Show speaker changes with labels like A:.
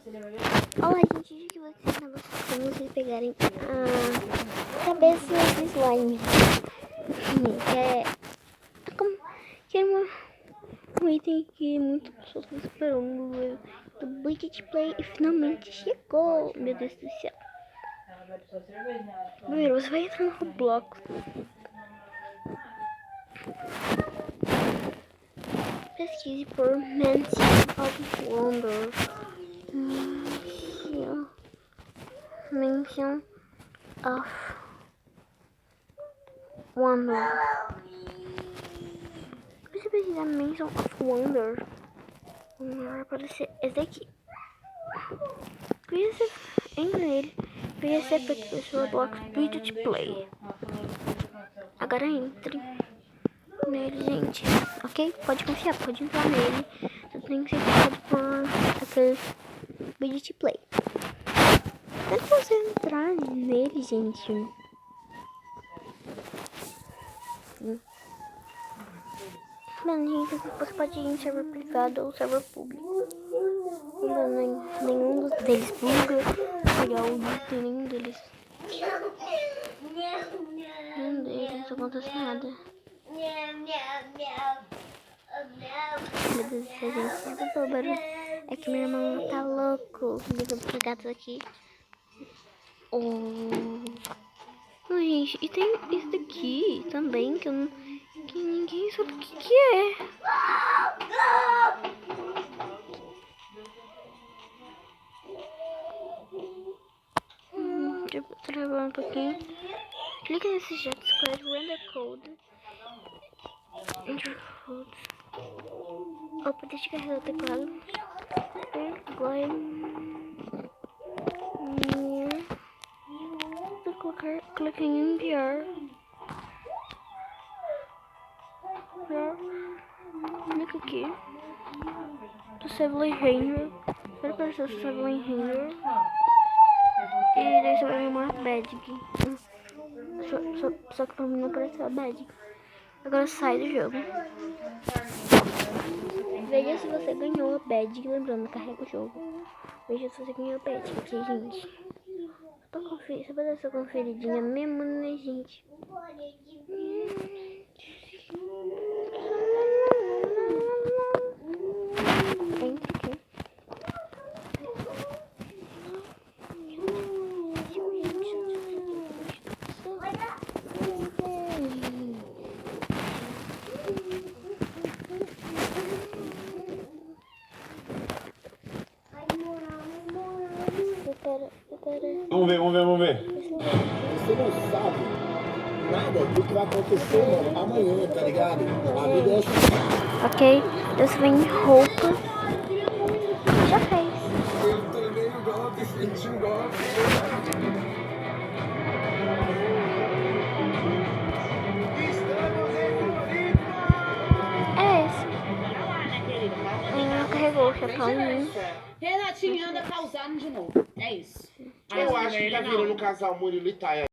A: Olá, gente, que vocês não gostam como vocês pegarem a cabeça de slime. Que é um item que muitas pessoas estão esperando do Budget Play e finalmente chegou. Meu Deus do céu. Primeiro, você vai entrar no Roblox. Pesquise por Mansion of Wonder. Mansion of Wonder. Você precisa Mansion of Wonder. Vai aparecer esse daqui. Entra nele. Vai ser feito pelo Roblox Budget Play. Agora entre nele, gente. Ok? Pode confiar, pode entrar nele. Só tem que ser criado por aquele Budget Play. Quando você entrar nele, gente. Bem, gente, você pode ir em server privado ou server público. Nenhum deles buga. Nenhum deles. Não acontece nada. Meu Deus do céu, gente. O problema é que meu irmão tá louco. Os gatos aqui. Oh, gente, e tem isso daqui também que ninguém sabe o que é. Deixa eu trabalhar um pouquinho. Clica nesse jet squad, render code. Enter code. Opa, deixa eu carregar o teclado. Clica em enviar. Clica aqui. Disable render. Vai aparecer o disable render. E daí você vai ver uma badge. Só que pra mim não apareceu a badge. Agora sai do jogo. Veja se você ganhou a badge. Lembrando, carrega o jogo. Veja se você ganhou a badge aqui, gente. Pra conferir, só pra dar essa conferidinha mesmo, né, gente?
B: Vamos ver. Você não sabe nada do que vai acontecer, mano, amanhã, tá ligado? A vida é assim.
A: Ok, você vem em roupa. Já fez.
B: Eu tomei o golpe, senti o golpe.
A: É esse. Carregou o chapéu em mim.
C: Renatinho anda causando de novo. É isso.
B: Eu acho que tá virando um casal Murilo e Thay.